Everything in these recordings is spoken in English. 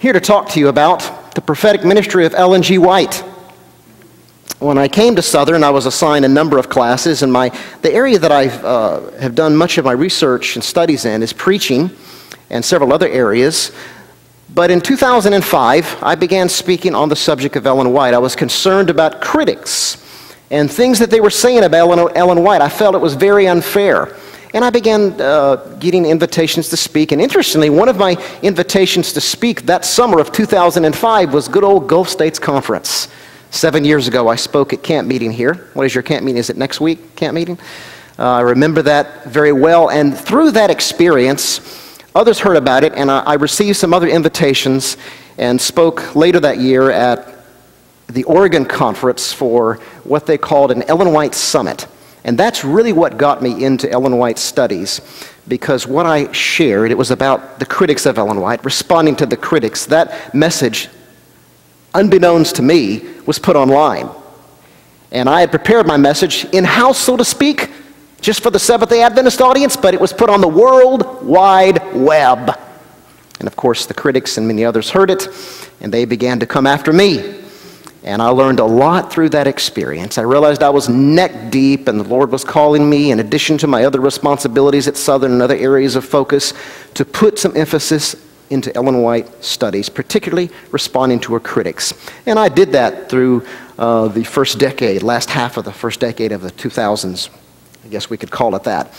Here to talk to you about the prophetic ministry of Ellen G. White. When I came to Southern, I was assigned a number of classes, and the area that I have done much of my research and studies in is preaching and several other areas. But in 2005, I began speaking on the subject of Ellen White. I was concerned about critics and things that they were saying about Ellen White. I felt it was very unfair. And I began getting invitations to speak. And interestingly, one of my invitations to speak that summer of 2005 was good old Gulf States Conference. 7 years ago, I spoke at camp meeting here. What is your camp meeting? Is it next week, camp meeting? I remember that very well. And through that experience, others heard about it, and I received some other invitations and spoke later that year at the Oregon Conference for what they called an Ellen White Summit. And that's really what got me into Ellen White studies, because what I shared, it was about the critics of Ellen White, responding to the critics. That message, unbeknownst to me, was put online. And I had prepared my message in-house, so to speak, just for the Seventh-day Adventist audience, but it was put on the World Wide Web. And of course, the critics and many others heard it, and they began to come after me. And I learned a lot through that experience. I realized I was neck deep, and the Lord was calling me, in addition to my other responsibilities at Southern and other areas of focus, to put some emphasis into Ellen White studies, particularly responding to her critics. And I did that through the first decade, last half of the first decade of the 2000s. I guess we could call it that.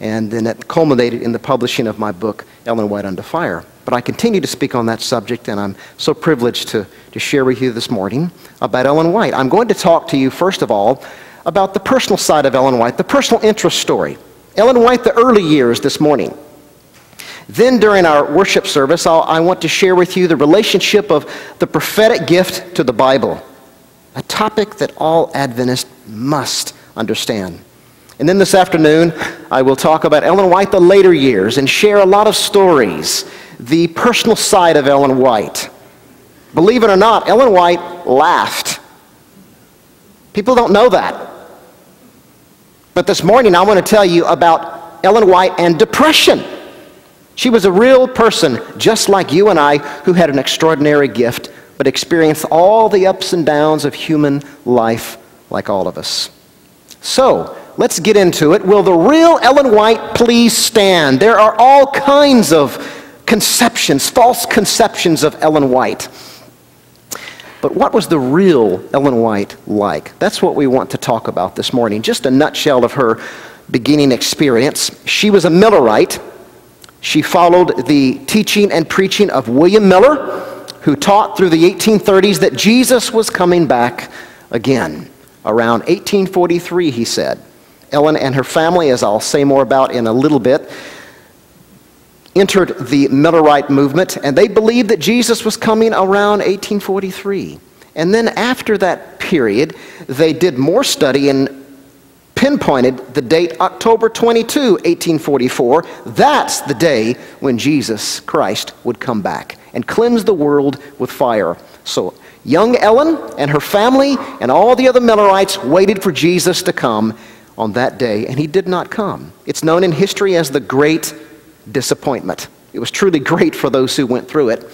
And then it culminated in the publishing of my book, Ellen White Under Fire. But I continue to speak on that subject, and I'm so privileged to share with you this morning about Ellen White. I'm going to talk to you, first of all, about the personal side of Ellen White, the personal interest story. Ellen White, the early years this morning. Then during our worship service, I want to share with you the relationship of the prophetic gift to the Bible, a topic that all Adventists must understand. And then this afternoon, I will talk about Ellen White, the later years, and share a lot of stories, the personal side of Ellen White. Believe it or not, Ellen White laughed. People don't know that. But this morning, I want to tell you about Ellen White and depression. She was a real person, just like you and I, who had an extraordinary gift, but experienced all the ups and downs of human life like all of us. So, let's get into it. Will the real Ellen White please stand? There are all kinds of conceptions, false conceptions of Ellen White. But what was the real Ellen White like? That's what we want to talk about this morning. Just a nutshell of her beginning experience. She was a Millerite. She followed the teaching and preaching of William Miller, who taught through the 1830s that Jesus was coming back again. Around 1843, he said. Ellen and her family, as I'll say more about in a little bit, entered the Millerite movement, and they believed that Jesus was coming around 1843. And then after that period, they did more study and pinpointed the date October 22, 1844. That's the day when Jesus Christ would come back and cleanse the world with fire. So young Ellen and her family and all the other Millerites waited for Jesus to come on that day, and he did not come. It's known in history as the Great Disappointment. It was truly great for those who went through it.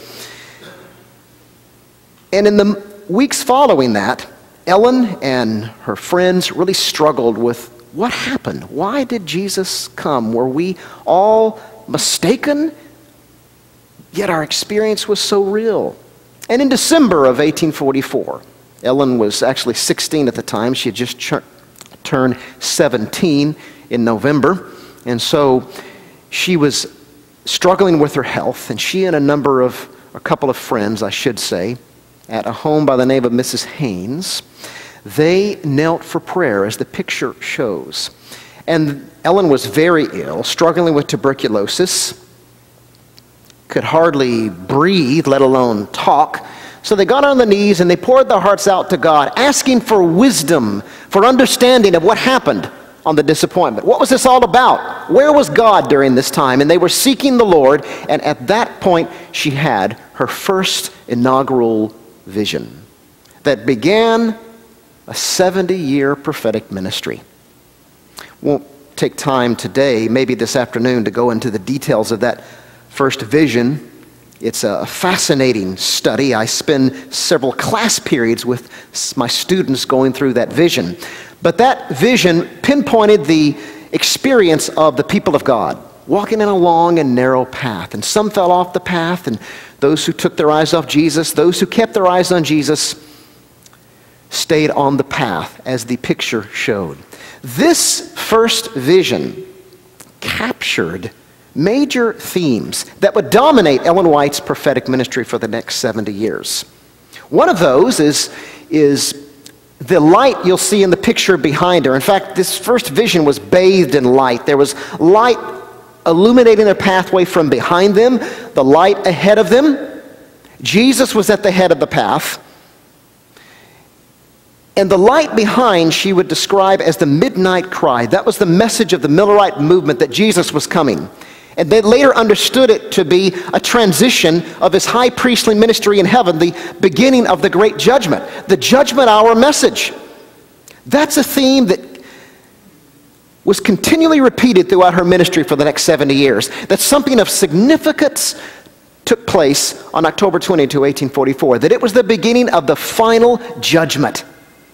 And in the weeks following that, Ellen and her friends really struggled with what happened. Why did Jesus come? Were we all mistaken? Yet our experience was so real. And in December of 1844, Ellen was actually 16 at the time. She had just turned 17 in November. And so she was struggling with her health, and she and a couple of friends, I should say, at a home by the name of Mrs. Haynes, they knelt for prayer, as the picture shows. And Ellen was very ill, struggling with tuberculosis, could hardly breathe, let alone talk. So they got on their knees and they poured their hearts out to God, asking for wisdom, for understanding of what happened on the disappointment. What was this all about? Where was God during this time? And they were seeking the Lord, and at that point she had her first inaugural vision that began a 70-year prophetic ministry. Won't take time today, maybe this afternoon, to go into the details of that first vision It's a fascinating study. I spend several class periods with my students going through that vision. But that vision pinpointed the experience of the people of God, walking in a long and narrow path. And some fell off the path, and those who took their eyes off Jesus, those who kept their eyes on Jesus, stayed on the path as the picture showed. This first vision captured major themes that would dominate Ellen White's prophetic ministry for the next 70 years. One of those is the light you'll see in the picture behind her. In fact, this first vision was bathed in light. There was light illuminating a pathway from behind them, the light ahead of them. Jesus was at the head of the path. And the light behind she would describe as the midnight cry. That was the message of the Millerite movement, that Jesus was coming. And they later understood it to be a transition of his high priestly ministry in heaven, the beginning of the great judgment, the judgment hour message. That's a theme that was continually repeated throughout her ministry for the next 70 years. That something of significance took place on October 22, 1844, that it was the beginning of the final judgment.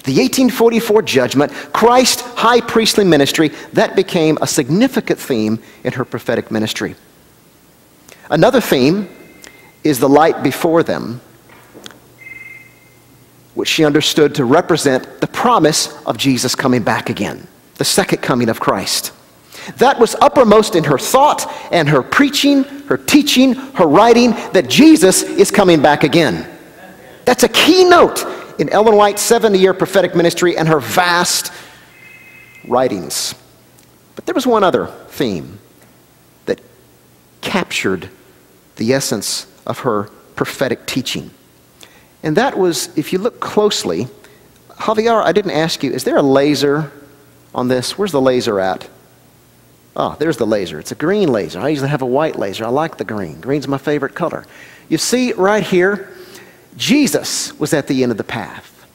The 1844 judgment, Christ's high priestly ministry, that became a significant theme in her prophetic ministry. Another theme is the light before them, which she understood to represent the promise of Jesus coming back again, the second coming of Christ. That was uppermost in her thought and her preaching, her teaching, her writing, that Jesus is coming back again. That's a keynote in Ellen White's 70-year prophetic ministry and her vast writings. But there was one other theme that captured the essence of her prophetic teaching. And that was, if you look closely, Javier, I didn't ask you, is there a laser on this? Where's the laser at? Oh, there's the laser. It's a green laser. I usually have a white laser. I like the green. Green's my favorite color. You see right here, Jesus was at the end of the path.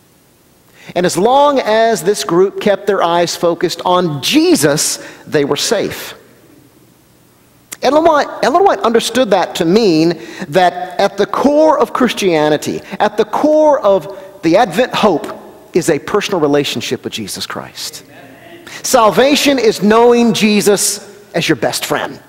And as long as this group kept their eyes focused on Jesus, they were safe. Ellen White understood that to mean that at the core of Christianity, at the core of the Advent hope, is a personal relationship with Jesus Christ. Salvation is knowing Jesus as your best friend.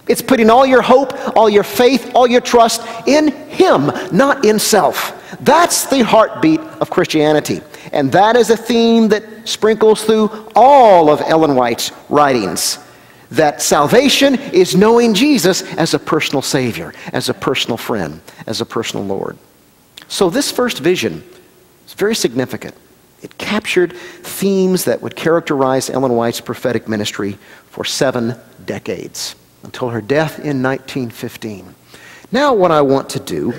It's putting all your hope, all your faith, all your trust in Him, not in self. That's the heartbeat of Christianity. And that is a theme that sprinkles through all of Ellen White's writings. That salvation is knowing Jesus as a personal Savior, as a personal friend, as a personal Lord. So this first vision is very significant. It captured themes that would characterize Ellen White's prophetic ministry for 7 decades, until her death in 1915. Now what I want to do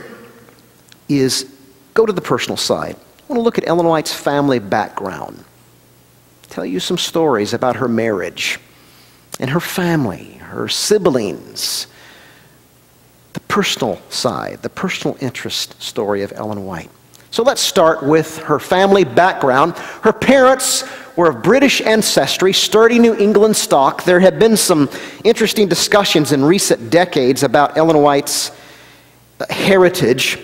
is go to the personal side. I want to look at Ellen White's family background, tell you some stories about her marriage and her family, her siblings, the personal side, the personal interest story of Ellen White. So let's start with her family background. Her parents were of British ancestry, sturdy New England stock. There have been some interesting discussions in recent decades about Ellen White's heritage,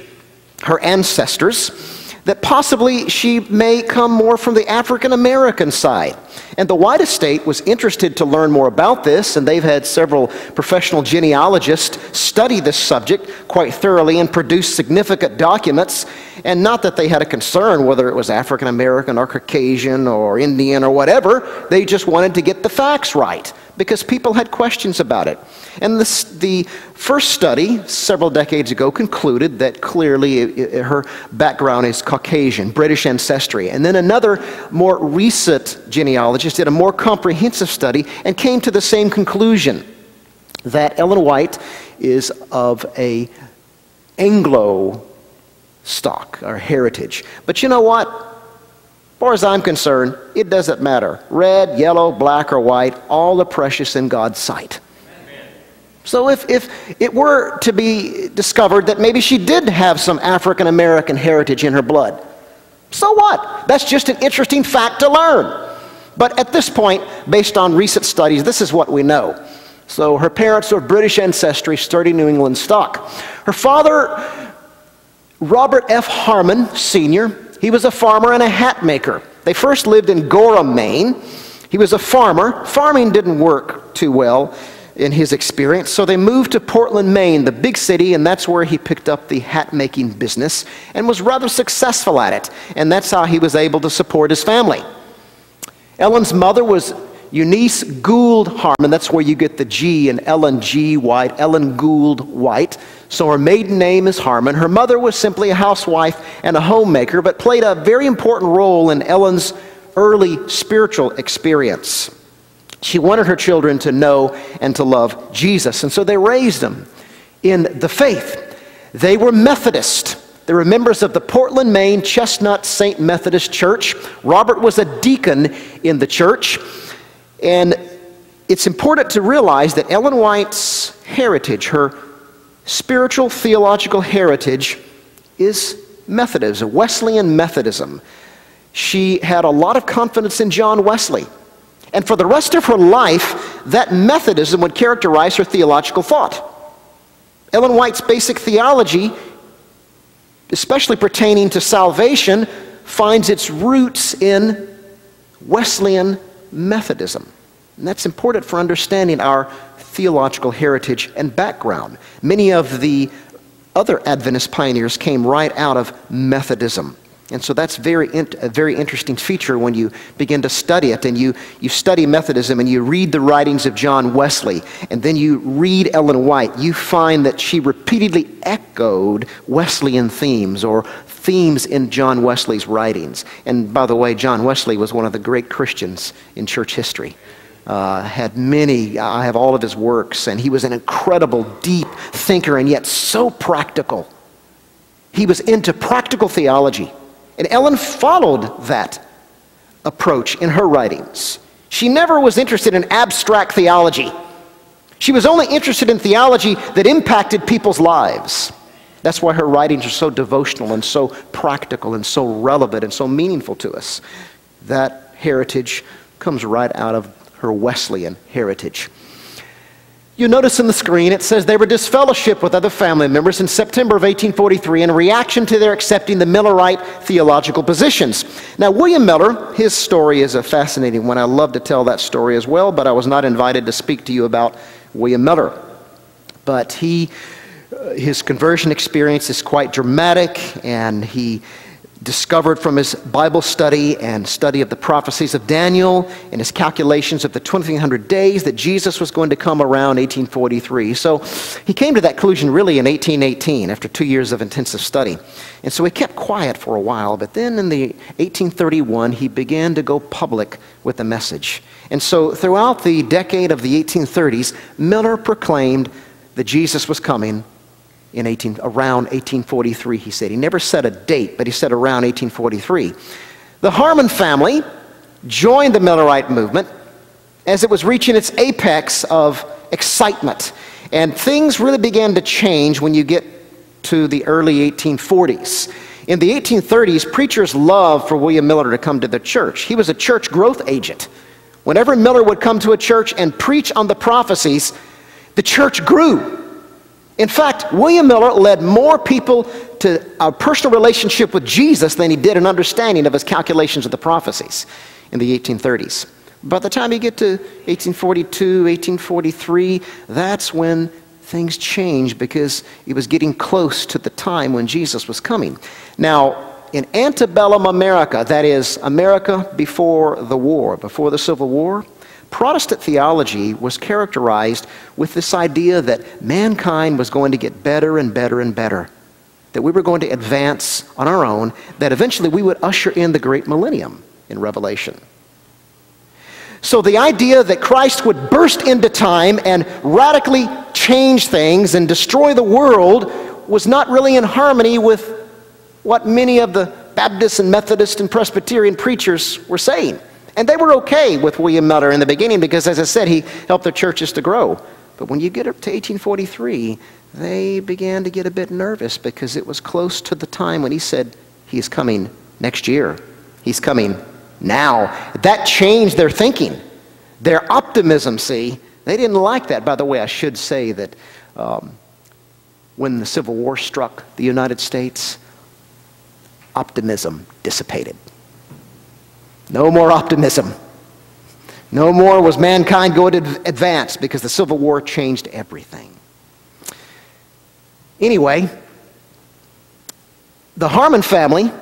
her ancestors, that possibly she may come more from the African American side. And the White estate was interested to learn more about this, and they've had several professional genealogists study this subject quite thoroughly and produce significant documents. And not that they had a concern whether it was African American or Caucasian or Indian or whatever, they just wanted to get the facts right because people had questions about it. And the first study several decades ago concluded that clearly her background is Caucasian, British ancestry. And then another more recent genealogist did a more comprehensive study and came to the same conclusion, that Ellen White is of a Anglo stock or heritage. But you know what? As far as I'm concerned, it doesn't matter. Red, yellow, black, or white, all are precious in God's sight. Amen. So if it were to be discovered that maybe she did have some African American heritage in her blood, so what? That's just an interesting fact to learn. But at this point, based on recent studies, this is what we know. So her parents are of British ancestry, sturdy New England stock. Her father, Robert F. Harmon, Sr., he was a farmer and a hat maker. They first lived in Gorham, Maine. He was a farmer. Farming didn't work too well in his experience, so they moved to Portland, Maine, the big city, and that's where he picked up the hat-making business and was rather successful at it, and that's how he was able to support his family. Ellen's mother was Eunice Gould Harmon. That's where you get the G in Ellen G. White, Ellen Gould White. So her maiden name is Harmon. Her mother was simply a housewife and a homemaker, but played a very important role in Ellen's early spiritual experience. She wanted her children to know and to love Jesus, and so they raised them in the faith. They were Methodist. They were members of the Portland, Maine Chestnut St. Methodist Church. Robert was a deacon in the church, and it's important to realize that Ellen White's heritage, her spiritual theological heritage, is Methodism, Wesleyan Methodism. She had a lot of confidence in John Wesley. And for the rest of her life, that Methodism would characterize her theological thought. Ellen White's basic theology, especially pertaining to salvation, finds its roots in Wesleyan Methodism. And that's important for understanding our theological heritage and background. Many of the other Adventist pioneers came right out of Methodism. And so that's a very interesting feature when you begin to study it, and you study Methodism and you read the writings of John Wesley, and then you read Ellen White. You find that she repeatedly echoed Wesleyan themes or themes in John Wesley's writings. And by the way, John Wesley was one of the great Christians in church history. I have all of his works, and he was an incredible, deep thinker, and yet so practical. He was into practical theology. And Ellen followed that approach in her writings. She never was interested in abstract theology. She was only interested in theology that impacted people's lives. That's why her writings are so devotional and so practical and so relevant and so meaningful to us. That heritage comes right out of her Wesleyan heritage. You notice on the screen it says they were disfellowshipped with other family members in September of 1843 in reaction to their accepting the Millerite theological positions. Now, William Miller, his story is a fascinating one. I love to tell that story as well, but I was not invited to speak to you about William Miller. But his conversion experience is quite dramatic, and he discovered from his Bible study and study of the prophecies of Daniel and his calculations of the 2300 days that Jesus was going to come around 1843. So he came to that conclusion really in 1818 after 2 years of intensive study. And so he kept quiet for a while, but then in the 1831 he began to go public with the message. And so throughout the decade of the 1830s, Miller proclaimed that Jesus was coming around 1843, he said. He never said a date, but he said around 1843. The Harmon family joined the Millerite movement as it was reaching its apex of excitement. And things really began to change when you get to the early 1840s. In the 1830s, preachers loved for William Miller to come to the church. He was a church growth agent. Whenever Miller would come to a church and preach on the prophecies, the church grew. In fact, William Miller led more people to a personal relationship with Jesus than he did an understanding of his calculations of the prophecies in the 1830s. By the time you get to 1842, 1843, that's when things changed because it was getting close to the time when Jesus was coming. Now, in antebellum America, that is, America before the war, before the Civil War, Protestant theology was characterized with this idea that mankind was going to get better and better and better, that we were going to advance on our own, that eventually we would usher in the great millennium in Revelation. So the idea that Christ would burst into time and radically change things and destroy the world was not really in harmony with what many of the Baptist and Methodist and Presbyterian preachers were saying. And they were okay with William Miller in the beginning because, as I said, he helped their churches to grow. But when you get up to 1843, they began to get a bit nervous because it was close to the time when he said, he's coming next year. He's coming now. That changed their thinking. Their optimism, see, They didn't like that. By the way, I should say that when the Civil War struck the United States, optimism dissipated. No more optimism. No more was mankind going to advance because the Civil War changed everything. Anyway, the Harmon family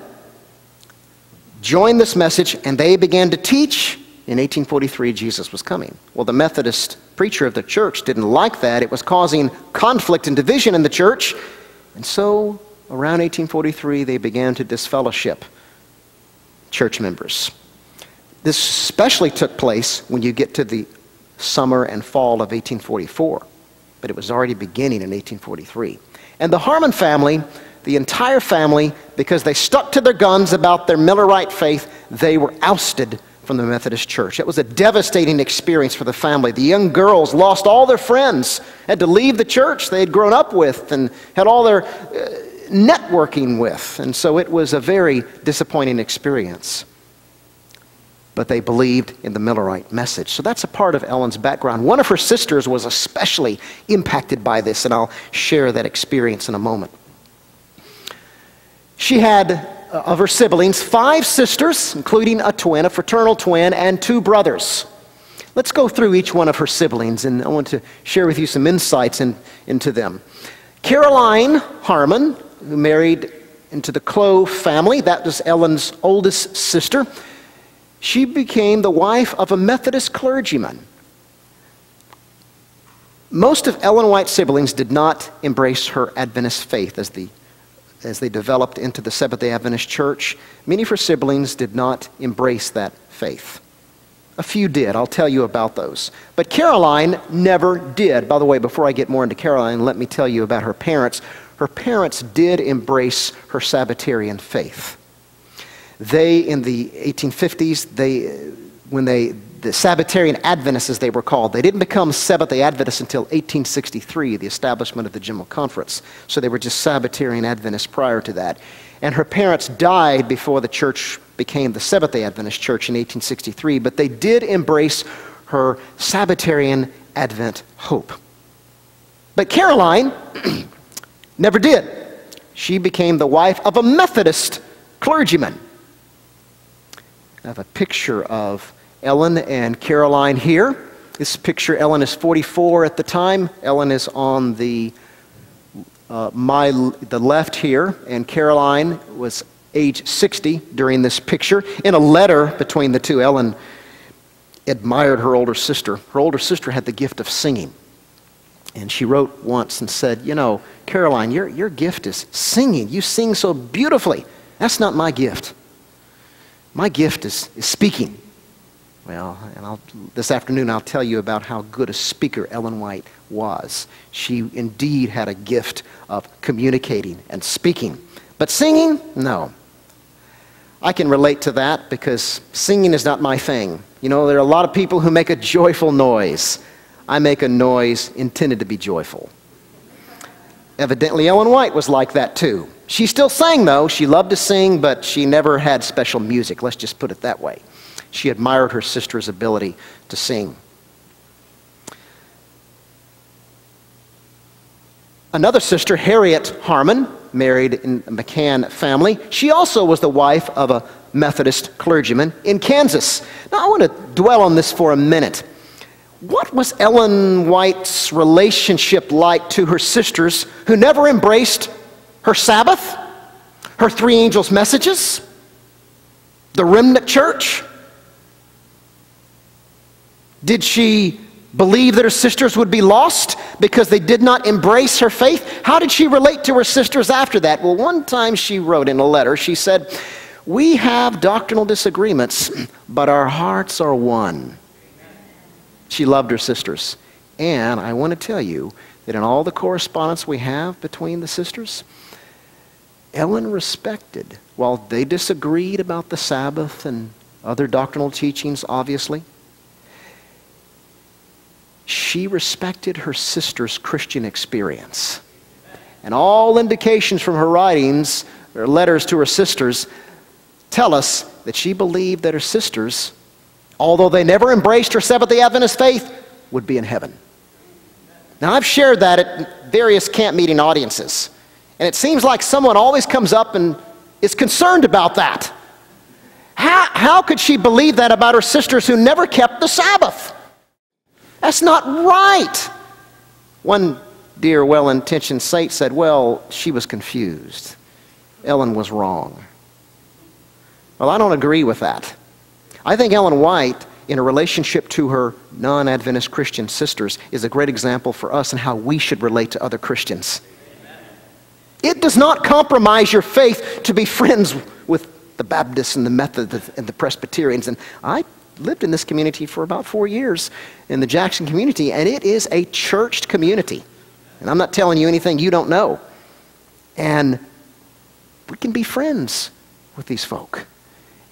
joined this message, and they began to teach in 1843 Jesus was coming. Well, the Methodist preacher of the church didn't like that. It was causing conflict and division in the church. And so, around 1843, they began to disfellowship church members. This especially took place when you get to the summer and fall of 1844. But it was already beginning in 1843. And the Harmon family, the entire family, because they stuck to their guns about their Millerite faith, they were ousted from the Methodist Church. It was a devastating experience for the family. The young girls lost all their friends, had to leave the church they had grown up with and had all their networking with. And so it was a very disappointing experience. But they believed in the Millerite message. So that's a part of Ellen's background. One of her sisters was especially impacted by this, and I'll share that experience in a moment. She had, of her siblings, 5 sisters, including a twin, a fraternal twin, and 2 brothers. Let's go through each one of her siblings, and I want to share with you some insights into them. Caroline Harmon, who married into the Clove family, that was Ellen's oldest sister. She became the wife of a Methodist clergyman. Most of Ellen White's siblings did not embrace her Adventist faith as they developed into the Seventh-day Adventist Church. Many of her siblings did not embrace that faith. A few did. I'll tell you about those. But Caroline never did. By the way, before I get more into Caroline, let me tell you about her parents. Her parents did embrace her Sabbatarian faith. They, in the 1850s, the Sabbatarian Adventists, as they were called, they didn't become Seventh-day Adventists until 1863, the establishment of the General Conference. So they were just Sabbatarian Adventists prior to that. And her parents died before the church became the Seventh-day Adventist Church in 1863, but they did embrace her Sabbatarian Advent hope. But Caroline never did. She became the wife of a Methodist clergyman. I have a picture of Ellen and Caroline here. This picture, Ellen is 44 at the time. Ellen is on the left here, and Caroline was age 60 during this picture. In a letter between the two, Ellen admired her older sister. Her older sister had the gift of singing. And she wrote once and said, "You know, Caroline, your gift is singing. You sing so beautifully. That's not my gift. My gift is speaking." Well, and this afternoon I'll tell you about how good a speaker Ellen White was. She indeed had a gift of communicating and speaking. But singing? No. I can relate to that because singing is not my thing. You know, there are a lot of people who make a joyful noise. I make a noise intended to be joyful. Evidently, Ellen White was like that too. She still sang though. She loved to sing, but she never had special music. Let's just put it that way. She admired her sister's ability to sing. Another sister, Harriet Harmon, married in a McCann family. She also was the wife of a Methodist clergyman in Kansas. Now I want to dwell on this for a minute. What was Ellen White's relationship like to her sisters who never embraced her Sabbath, her 3 angels' messages, the remnant church? Did she believe that her sisters would be lost because they did not embrace her faith? How did she relate to her sisters after that? Well, one time she wrote in a letter, she said, "We have doctrinal disagreements, but our hearts are one." She loved her sisters. And I want to tell you that in all the correspondence we have between the sisters, Ellen respected, while they disagreed about the Sabbath and other doctrinal teachings, obviously, she respected her sister's Christian experience. And all indications from her writings, or letters to her sisters, tell us that she believed that her sisters, although they never embraced her Seventh-day Adventist faith, would be in heaven. Now, I've shared that at various camp meeting audiences, and it seems like someone always comes up and is concerned about that. How could she believe that about her sisters who never kept the Sabbath? That's not right. One dear, well-intentioned saint said, well, she was confused. Ellen was wrong. Well, I don't agree with that. I think Ellen White, in a relationship to her non-Adventist Christian sisters, is a great example for us in how we should relate to other Christians. It does not compromise your faith to be friends with the Baptists and the Methodists and the Presbyterians. And I lived in this community for about 4 years, in the Jackson community, and it is a churched community. And I'm not telling you anything you don't know. And we can be friends with these folk.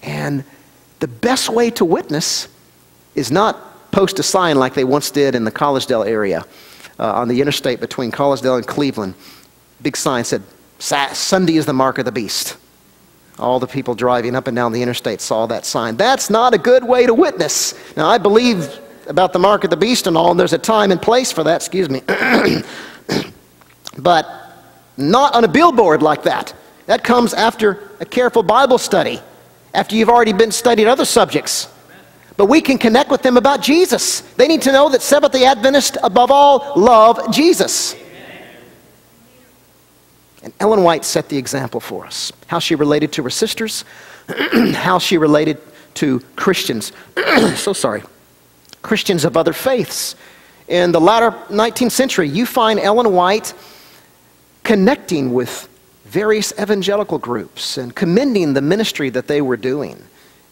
And the best way to witness is not post a sign like they once did in the Collegedale area on the interstate between Collegedale and Cleveland. Big sign said, Sunday is the mark of the beast. All the people driving up and down the interstate saw that sign. That's not a good way to witness. Now, I believe about the mark of the beast and all, and there's a time and place for that, excuse me. But not on a billboard like that. That comes after a careful Bible study, after you've already been studied other subjects. But we can connect with them about Jesus. They need to know that Seventh-day Adventists, above all, love Jesus. And Ellen White set the example for us. How she related to her sisters, how she related to Christians. Christians of other faiths. In the latter 19th century, you find Ellen White connecting with various evangelical groups and commending the ministry that they were doing.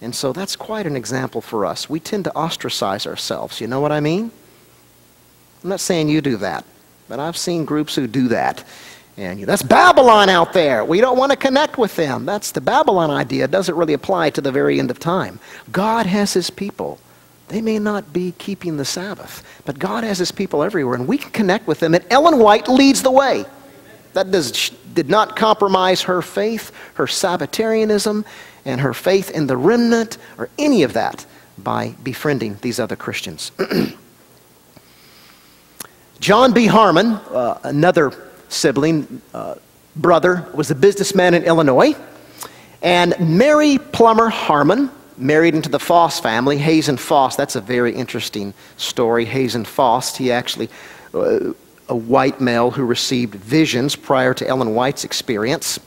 And so that's quite an example for us. We tend to ostracize ourselves. You know what I mean? I'm not saying you do that, but I've seen groups who do that. And that's Babylon out there. We don't want to connect with them. That's the Babylon idea. It doesn't really apply to the very end of time. God has his people. They may not be keeping the Sabbath, but God has his people everywhere, and we can connect with them. And Ellen White leads the way. That did not compromise her faith, her Sabbatarianism, and her faith in the remnant, or any of that, by befriending these other Christians. John B. Harmon, another sibling, brother, was a businessman in Illinois. And Mary Plummer Harmon married into the Foss family. Hazen Foss, that's a very interesting story. Hazen Foss, he actually, a white male who received visions prior to Ellen White's experience.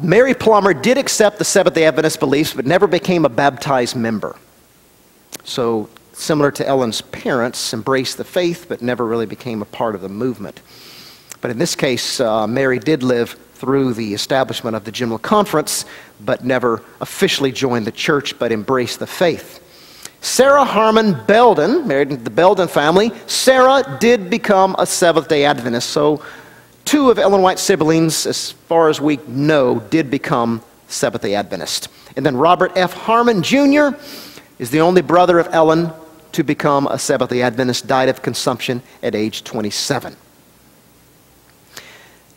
Mary Plummer did accept the Seventh-day Adventist beliefs, but never became a baptized member. So, similar to Ellen's parents, embraced the faith, but never really became a part of the movement. But in this case, Mary did live through the establishment of the General Conference, but never officially joined the church, but embraced the faith. Sarah Harmon Belden, married into the Belden family, Sarah did become a Seventh-day Adventist. So 2 of Ellen White's siblings, as far as we know, did become Seventh-day Adventist. And then Robert F. Harmon Jr. is the only brother of Ellen to become a Seventh-day Adventist, died of consumption at age 27.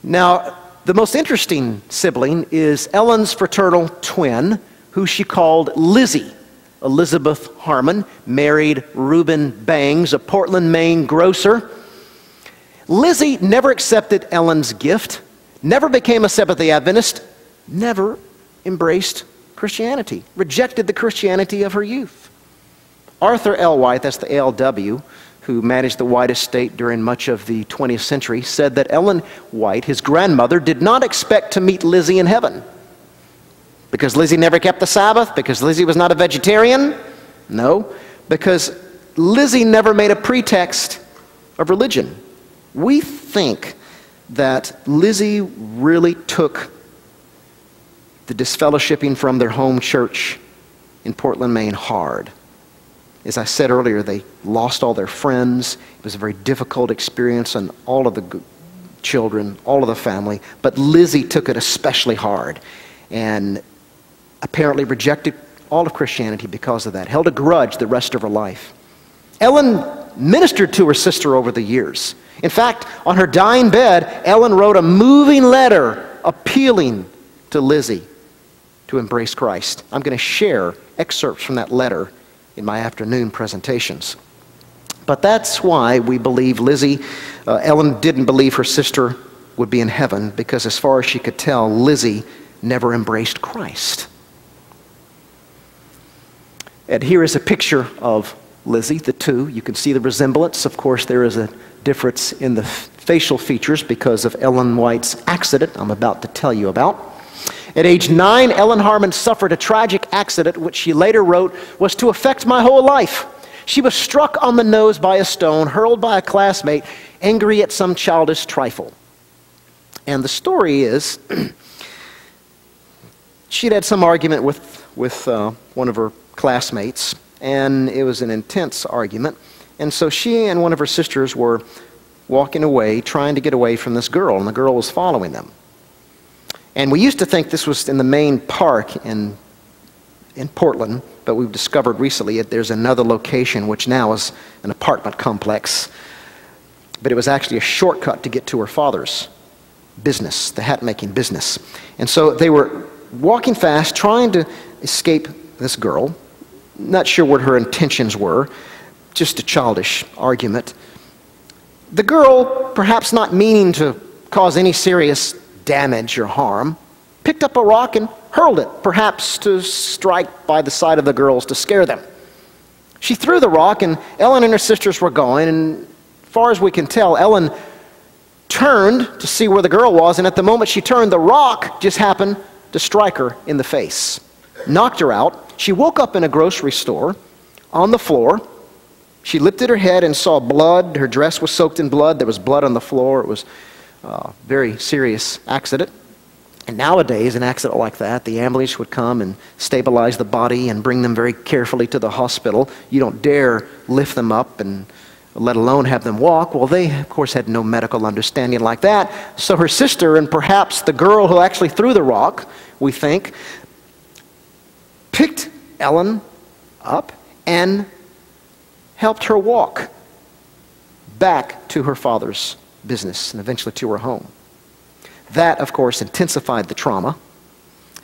Now, the most interesting sibling is Ellen's fraternal twin, who she called Lizzie. Elizabeth Harmon married Reuben Bangs, a Portland, Maine grocer. Lizzie never accepted Ellen's gift, never became a Seventh-day Adventist, never embraced Christianity, rejected the Christianity of her youth. Arthur L. White, that's the ALW, who managed the White estate during much of the 20th century, said that Ellen White, his grandmother, did not expect to meet Lizzie in heaven. Because Lizzie never kept the Sabbath? Because Lizzie was not a vegetarian? No. Because Lizzie never made a pretext of religion. We think that Lizzie really took the disfellowshipping from their home church in Portland, Maine hard. As I said earlier, they lost all their friends. It was a very difficult experience on all of the children, all of the family. But Lizzie took it especially hard and apparently rejected all of Christianity because of that, held a grudge the rest of her life. Ellen ministered to her sister over the years. In fact, on her dying bed, Ellen wrote a moving letter appealing to Lizzie to embrace Christ. I'm going to share excerpts from that letter in my afternoon presentations. But that's why we believe Ellen didn't believe her sister would be in heaven, because as far as she could tell, Lizzie never embraced Christ. And here is a picture of Lizzie, the two. You can see the resemblance. Of course, there is a difference in the facial features because of Ellen White's accident I'm about to tell you about. At age 9, Ellen Harmon suffered a tragic accident which she later wrote was to affect my whole life. She was struck on the nose by a stone, hurled by a classmate, angry at some childish trifle. And the story is, she'd had some argument with one of her classmates, and it was an intense argument. And so she and one of her sisters were walking away, trying to get away from this girl, and the girl was following them. And we used to think this was in the main park in Portland, but we've discovered recently that there's another location which now is an apartment complex. But it was actually a shortcut to get to her father's business, the hat-making business. And so they were walking fast, trying to escape this girl. Not sure what her intentions were, just a childish argument. The girl, perhaps not meaning to cause any serious damage or harm, picked up a rock and hurled it, perhaps to strike by the side of the girls to scare them. She threw the rock, and Ellen and her sisters were going, and as far as we can tell, Ellen turned to see where the girl was, and at the moment she turned, the rock just happened to strike her in the face. Knocked her out. She woke up in a grocery store on the floor. She lifted her head and saw blood. Her dress was soaked in blood. There was blood on the floor. It was a very serious accident. And nowadays, an accident like that, the ambulance would come and stabilize the body and bring them very carefully to the hospital. You don't dare lift them up and let alone have them walk. Well, they, of course, had no medical understanding like that. So her sister, and perhaps the girl who actually threw the rock, we think, picked Ellen up and helped her walk back to her father's business and eventually to her home. That, of course, intensified the trauma,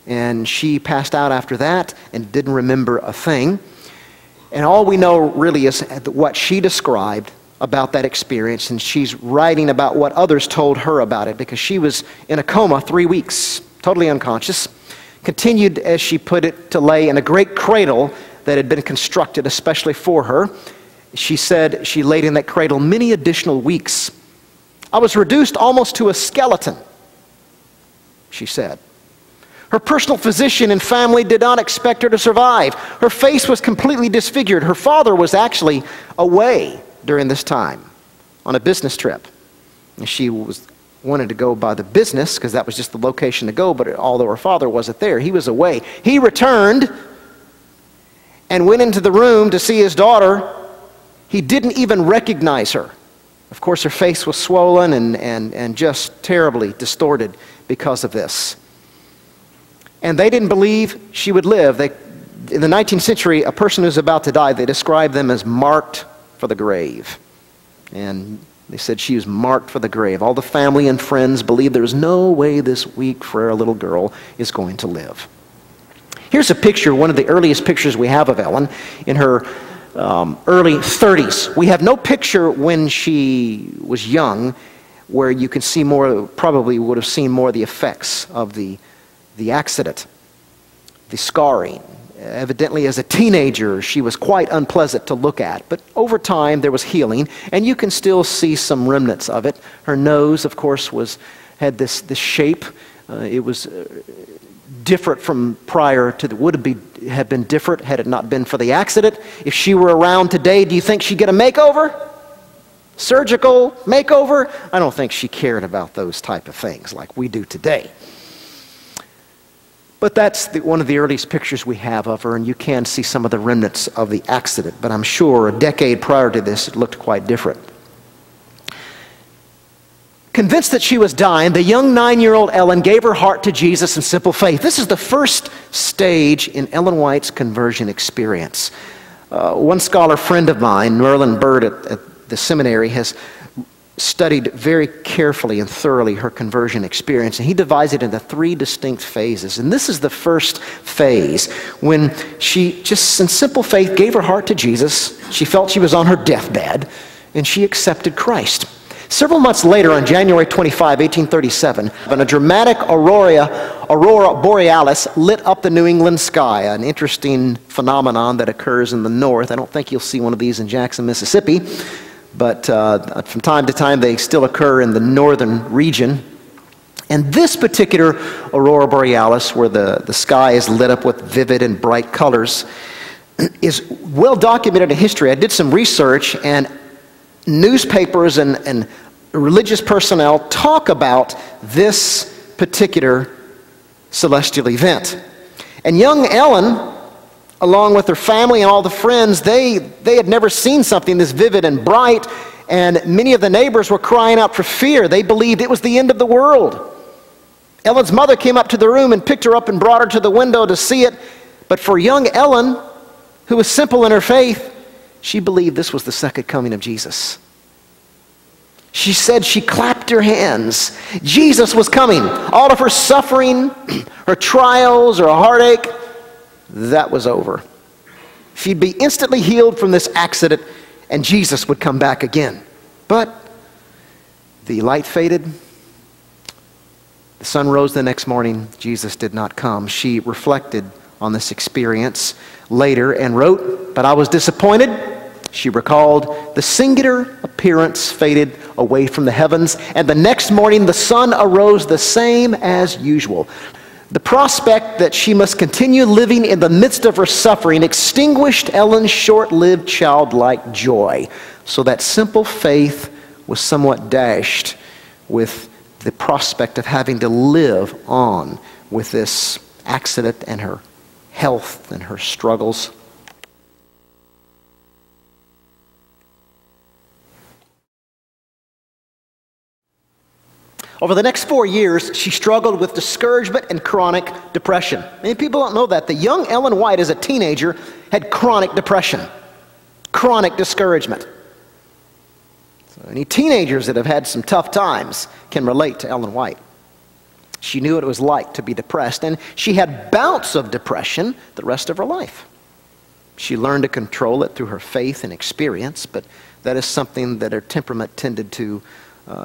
and she passed out after that and didn't remember a thing. And all we know really is what she described about that experience, and she's writing about what others told her about it, because she was in a coma 3 weeks, totally unconscious, continued, as she put it, to lay in a great cradle that had been constructed especially for her. She said she laid in that cradle many additional weeks. I was reduced almost to a skeleton, she said. Her personal physician and family did not expect her to survive. Her face was completely disfigured. Her father was actually away during this time on a business trip. And she wanted to go by the business because that was just the location to go, but although her father wasn't there, he was away. He returned and went into the room to see his daughter. He didn't even recognize her. Of course, her face was swollen and just terribly distorted because of this. And they didn't believe she would live. In the 19th century, a person who's about to die, they described them as marked for the grave. And they said she was marked for the grave. All the family and friends believed there was no way this weak, frail little girl is going to live. Here's a picture, one of the earliest pictures we have of Ellen in her early 30s. We have no picture when she was young where you can see more, probably would have seen more of the effects of the accident, the scarring. Evidently, as a teenager, she was quite unpleasant to look at. But over time, there was healing, and you can still see some remnants of it. Her nose, of course, had this shape. It was different from prior to have been different had it not been for the accident. If she were around today, do you think she'd get a makeover? Surgical makeover? I don't think she cared about those type of things like we do today. But that's one of the earliest pictures we have of her, and you can see some of the remnants of the accident. But I'm sure a decade prior to this, it looked quite different. Convinced that she was dying, the young 9-year-old Ellen gave her heart to Jesus in simple faith. This is the first stage in Ellen White's conversion experience. One scholar friend of mine, Merlin Bird at the seminary, has studied very carefully and thoroughly her conversion experience, and he divides it into 3 distinct phases. And this is the first phase, when she just in simple faith gave her heart to Jesus. She felt she was on her deathbed, and she accepted Christ. Several months later, on January 25, 1837, when a dramatic aurora borealis lit up the New England sky, an interesting phenomenon that occurs in the north. I don't think you'll see one of these in Jackson, Mississippi, but from time to time they still occur in the northern region. And this particular aurora borealis, where the sky is lit up with vivid and bright colors, is well documented in history. I did some research, and newspapers and religious personnel talk about this particular celestial event. And young Ellen, along with her family and all the friends, they had never seen something this vivid and bright, and many of the neighbors were crying out for fear. They believed it was the end of the world. Ellen's mother came up to the room and picked her up and brought her to the window to see it. But for young Ellen, who was simple in her faith, she believed this was the second coming of Jesus. She said she clapped her hands. Jesus was coming. All of her suffering, her trials, her heartache, that was over. She'd be instantly healed from this accident, and Jesus would come back again. But the light faded. The sun rose the next morning. Jesus did not come. She reflected on this experience later and wrote, "But I was disappointed." She recalled, "The singular appearance faded away from the heavens, and the next morning the sun arose the same as usual." The prospect that she must continue living in the midst of her suffering extinguished Ellen's short-lived childlike joy. So that simple faith was somewhat dashed with the prospect of having to live on with this accident and her health and her struggles. Over the next 4 years, she struggled with discouragement and chronic depression. Many people don't know that. The young Ellen White, as a teenager, had chronic depression, chronic discouragement. So any teenagers that have had some tough times can relate to Ellen White. She knew what it was like to be depressed, and she had bouts of depression the rest of her life. She learned to control it through her faith and experience, but that is something that her temperament tended to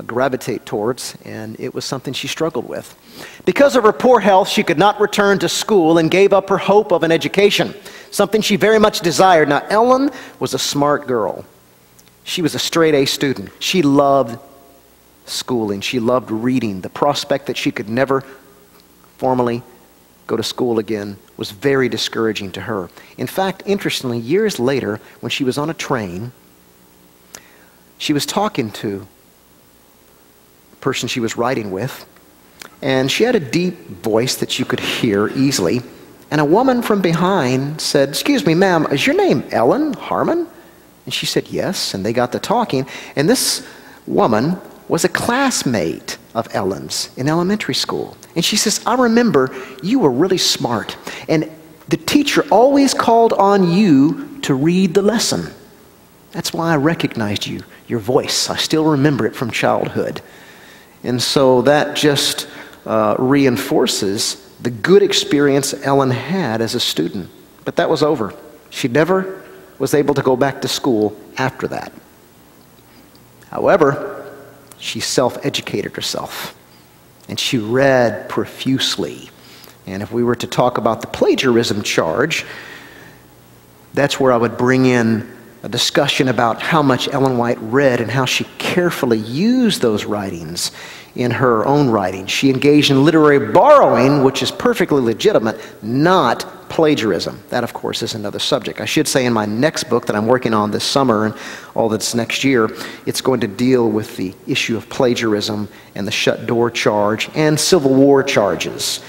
gravitate towards, and it was something she struggled with. Because of her poor health, she could not return to school and gave up her hope of an education, something she very much desired. Now, Ellen was a smart girl. She was a straight-A student. She loved schooling. She loved reading. The prospect that she could never formally go to school again was very discouraging to her. In fact, interestingly, years later, when she was on a train, she was talking to person she was riding with, and she had a deep voice that you could hear easily, and a woman from behind said, "Excuse me, ma'am, is your name Ellen Harmon?" And she said yes, and they got to talking, and this woman was a classmate of Ellen's in elementary school. And she says, "I remember you were really smart, and the teacher always called on you to read the lesson. That's why I recognized you, your voice. I still remember it from childhood." And so that just reinforces the good experience Ellen had as a student. But that was over. She never was able to go back to school after that. However, she self-educated herself, and she read profusely. And if we were to talk about the plagiarism charge, that's where I would bring in a discussion about how much Ellen White read and how she carefully used those writings in her own writing. She engaged in literary borrowing, which is perfectly legitimate, not plagiarism. That, of course, is another subject. I should say in my next book that I'm working on this summer and all that's next year, it's going to deal with the issue of plagiarism and the shut door charge and Civil War charges.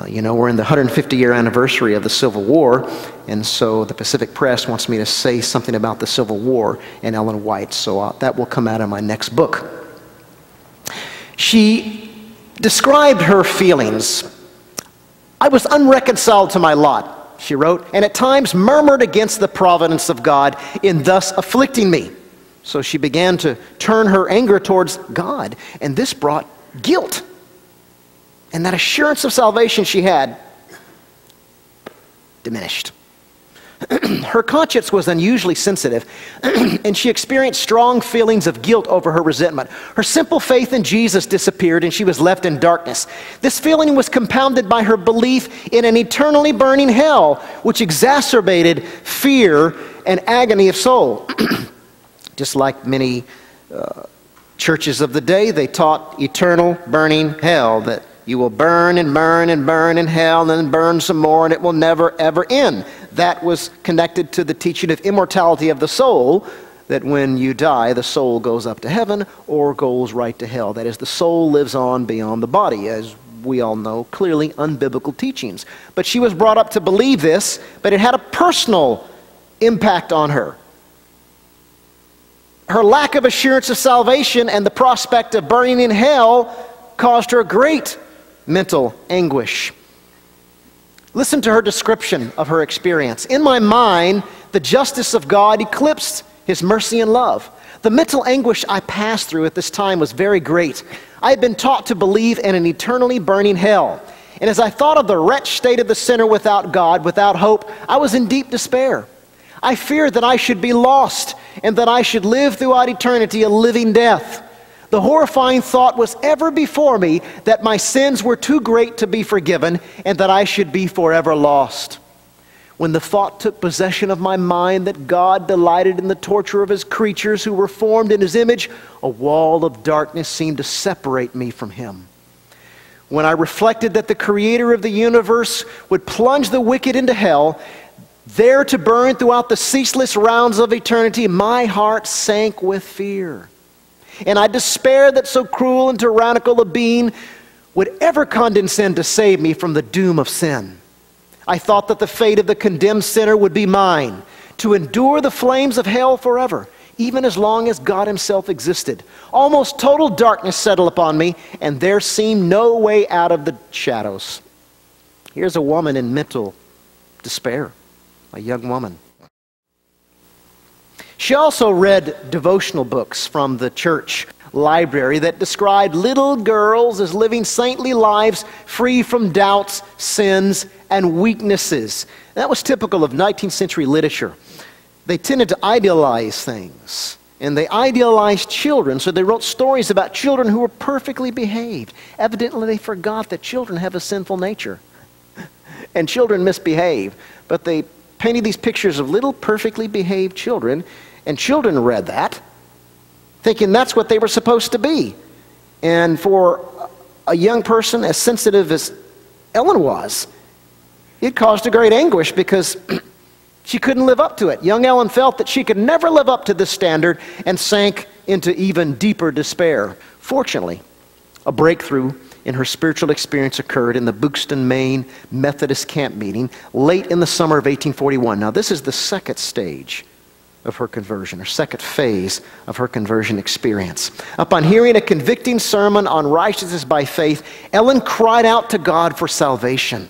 You know, we're in the 150-year anniversary of the Civil War, and so the Pacific Press wants me to say something about the Civil War and Ellen White, so that will come out in my next book. She described her feelings. "I was unreconciled to my lot," she wrote, "and at times murmured against the providence of God in thus afflicting me. So she began to turn her anger towards God, and this brought guilt. And that assurance of salvation she had diminished. Her conscience was unusually sensitive, and she experienced strong feelings of guilt over her resentment. Her simple faith in Jesus disappeared, and she was left in darkness. This feeling was compounded by her belief in an eternally burning hell, which exacerbated fear and agony of soul. Just like many churches of the day, they taught eternal burning hell, that you will burn and burn and burn in hell and then burn some more and it will never ever end. That was connected to the teaching of immortality of the soul, that when you die, the soul goes up to heaven or goes right to hell. That is, the soul lives on beyond the body, as we all know, clearly unbiblical teachings. But she was brought up to believe this, but it had a personal impact on her. Her lack of assurance of salvation and the prospect of burning in hell caused her great mental anguish. Listen to her description of her experience. In my mind, the justice of God eclipsed His mercy and love. The mental anguish I passed through at this time was very great. I had been taught to believe in an eternally burning hell. And as I thought of the wretched state of the sinner without God, without hope, I was in deep despair. I feared that I should be lost and that I should live throughout eternity a living death. The horrifying thought was ever before me that my sins were too great to be forgiven and that I should be forever lost. When the thought took possession of my mind that God delighted in the torture of His creatures who were formed in His image, a wall of darkness seemed to separate me from Him. When I reflected that the Creator of the universe would plunge the wicked into hell, there to burn throughout the ceaseless rounds of eternity, my heart sank with fear. And I despaired that so cruel and tyrannical a being would ever condescend to save me from the doom of sin. I thought that the fate of the condemned sinner would be mine, to endure the flames of hell forever, even as long as God Himself existed. Almost total darkness settled upon me, and there seemed no way out of the shadows. Here's a woman in mental despair, a young woman. She also read devotional books from the church library that described little girls as living saintly lives free from doubts, sins, and weaknesses. That was typical of 19th century literature. They tended to idealize things, and they idealized children, so they wrote stories about children who were perfectly behaved. Evidently, they forgot that children have a sinful nature, and children misbehave, but they painted these pictures of little perfectly behaved children, and children read that, thinking that's what they were supposed to be. And for a young person as sensitive as Ellen was, it caused a great anguish because she couldn't live up to it. Young Ellen felt that she could never live up to this standard and sank into even deeper despair. Fortunately, a breakthrough in her spiritual experience occurred in the Buxton, Maine Methodist camp meeting late in the summer of 1841. Now, this is the second stage of her conversion, or second phase of her conversion experience. Upon hearing a convicting sermon on righteousness by faith, Ellen cried out to God for salvation.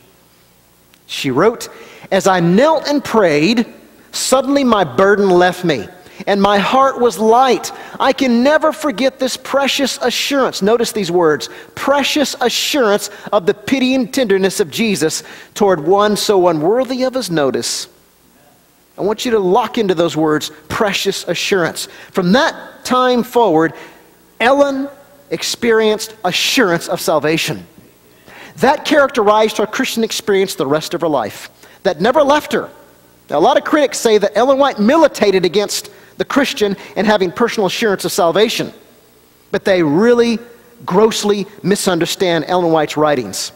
She wrote, "As I knelt and prayed, suddenly my burden left me, and my heart was light. I can never forget this precious assurance." Notice these words, precious assurance of the pitying tenderness of Jesus toward one so unworthy of His notice. I want you to lock into those words, precious assurance. From that time forward, Ellen experienced assurance of salvation. That characterized her Christian experience the rest of her life. That never left her. Now, a lot of critics say that Ellen White militated against the Christian and having personal assurance of salvation. But they really grossly misunderstand Ellen White's writings.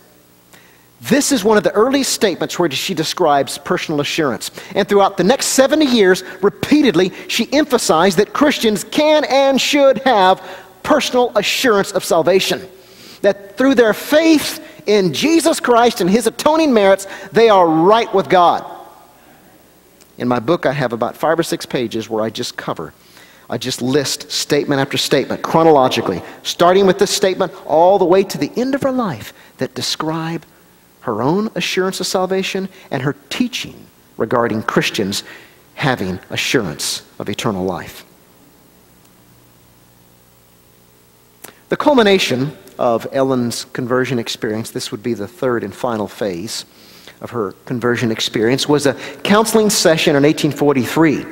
This is one of the earliest statements where she describes personal assurance. And throughout the next 70 years, repeatedly, she emphasized that Christians can and should have personal assurance of salvation. That through their faith in Jesus Christ and His atoning merits, they are right with God. In my book, I have about 5 or 6 pages where I just list statement after statement, chronologically, starting with this statement all the way to the end of her life, that describe her own assurance of salvation and her teaching regarding Christians having assurance of eternal life. The culmination of Ellen's conversion experience, this would be the third and final phase of her conversion experience, was a counseling session in 1843.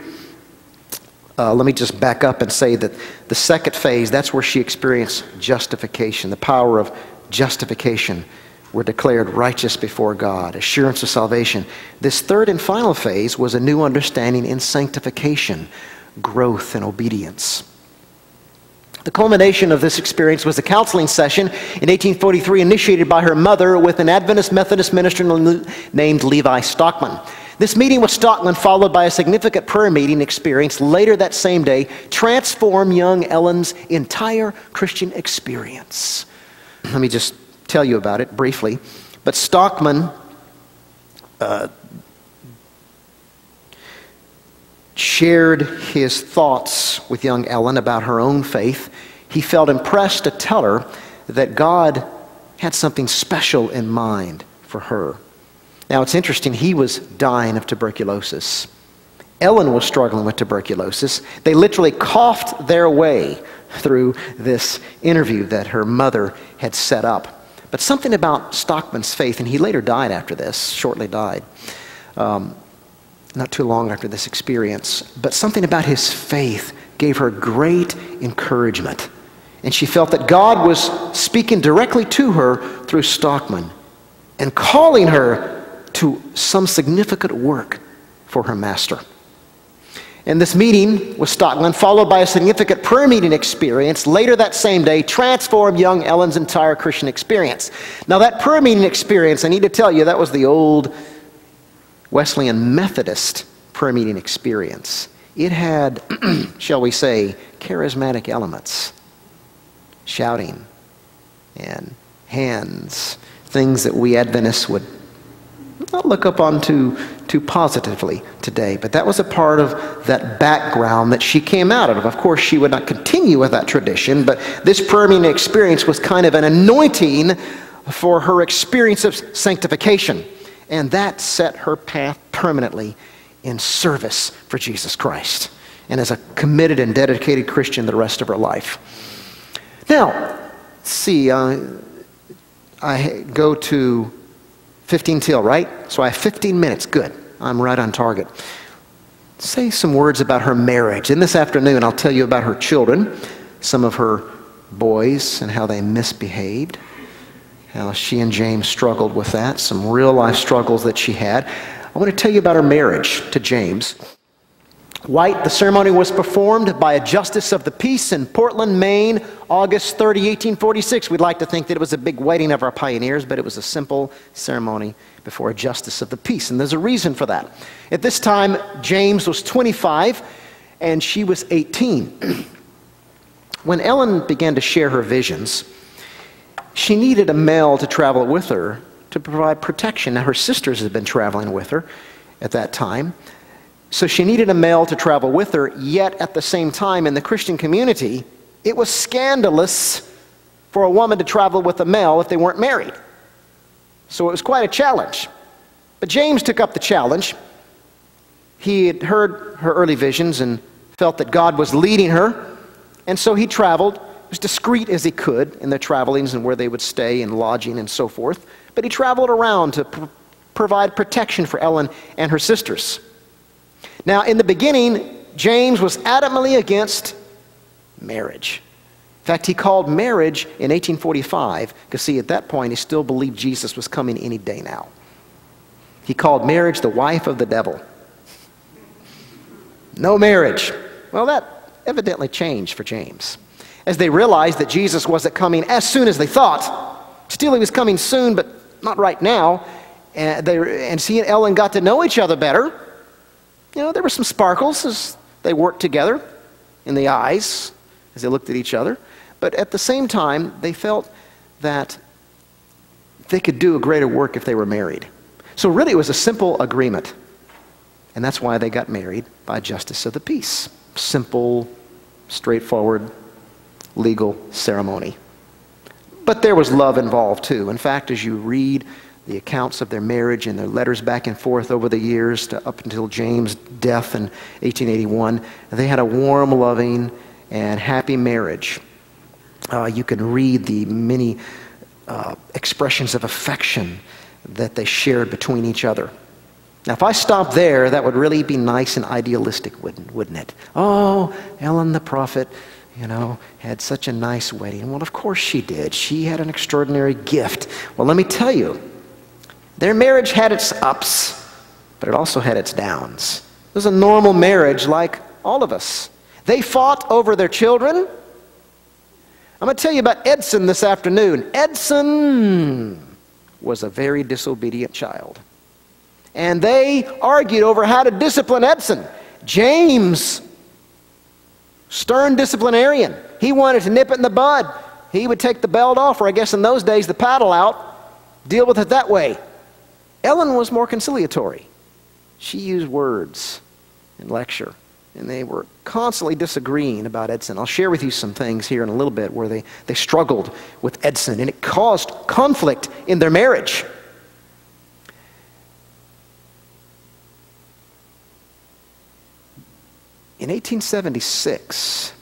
Let me just back up and say that the second phase, that's where she experienced justification, the power of justification. We're declared righteous before God, assurance of salvation. This third and final phase was a new understanding in sanctification, growth and obedience. The culmination of this experience was a counseling session in 1843 initiated by her mother with an Adventist Methodist minister named Levi Stockman. This meeting with Stockman, followed by a significant prayer meeting experience later that same day, transformed young Ellen's entire Christian experience. Let me just tell you about it briefly. But Stockman shared his thoughts with young Ellen about her own faith. He felt impressed to tell her that God had something special in mind for her. Now it's interesting, he was dying of tuberculosis. Ellen was struggling with tuberculosis. They literally coughed their way through this interview that her mother had set up. But something about Stockman's faith, and he later died after this, shortly died, not too long after this experience, but something about his faith gave her great encouragement. And she felt that God was speaking directly to her through Stockman and calling her to some significant work for her master. And this meeting with Stockman, followed by a significant prayer meeting experience later that same day, transformed young Ellen's entire Christian experience. Now that prayer meeting experience, I need to tell you, that was the old Wesleyan Methodist prayer meeting experience. It had, shall we say, charismatic elements. Shouting and hands, things that we Adventists would not look upon too positively today. But that was a part of that background that she came out of. Of course, she would not continue with that tradition, but this prayer meeting experience was kind of an anointing for her experience of sanctification. And that set her path permanently in service for Jesus Christ and as a committed and dedicated Christian the rest of her life. Now, let's see, I go to 15 till, right? So I have 15 minutes. Good. I'm right on target. Say some words about her marriage. And this afternoon, I'll tell you about her children, some of her boys and how they misbehaved, how she and James struggled with that, some real life struggles that she had. I want to tell you about her marriage to James White. The ceremony was performed by a justice of the peace in Portland, Maine, August 30, 1846. We'd like to think that it was a big wedding of our pioneers, but it was a simple ceremony before a justice of the peace, and there's a reason for that. At this time, James was 25, and she was 18. When Ellen began to share her visions, she needed a male to travel with her to provide protection. Now, her sisters had been traveling with her at that time, so she needed a male to travel with her, yet at the same time in the Christian community, it was scandalous for a woman to travel with a male if they weren't married. So it was quite a challenge. But James took up the challenge. He had heard her early visions and felt that God was leading her, and so he traveled as discreet as he could in their travelings and where they would stay and lodging and so forth. But he traveled around to provide protection for Ellen and her sisters. Now, in the beginning, James was adamantly against marriage. In fact, he called marriage in 1845, because see, at that point, he still believed Jesus was coming any day now. He called marriage the wife of the devil. No marriage. Well, that evidently changed for James, as they realized that Jesus wasn't coming as soon as they thought. Still, he was coming soon, but not right now. And he and Ellen got to know each other better. You know, there were some sparkles as they worked together in the eyes as they looked at each other. But at the same time, they felt that they could do a greater work if they were married. So really, it was a simple agreement. And that's why they got married by justice of the peace. Simple, straightforward, legal ceremony. But there was love involved too. In fact, as you read the accounts of their marriage and their letters back and forth over the years up until James' death in 1881, they had a warm, loving, and happy marriage. You can read the many expressions of affection that they shared between each other. Now, if I stopped there, that would really be nice and idealistic, wouldn't it? Oh, Ellen the prophet, had such a nice wedding. Well, of course she did. She had an extraordinary gift. Well, let me tell you, their marriage had its ups, but it also had its downs. It was a normal marriage like all of us. They fought over their children. I'm going to tell you about Edson this afternoon. Edson was a very disobedient child. And they argued over how to discipline Edson. James, stern disciplinarian. He wanted to nip it in the bud. He would take the belt off, or I guess in those days the paddle out, deal with it that way. Ellen was more conciliatory. She used words in lecture, and they were constantly disagreeing about Edson. I'll share with you some things here in a little bit where they struggled with Edson, and it caused conflict in their marriage. In 1876,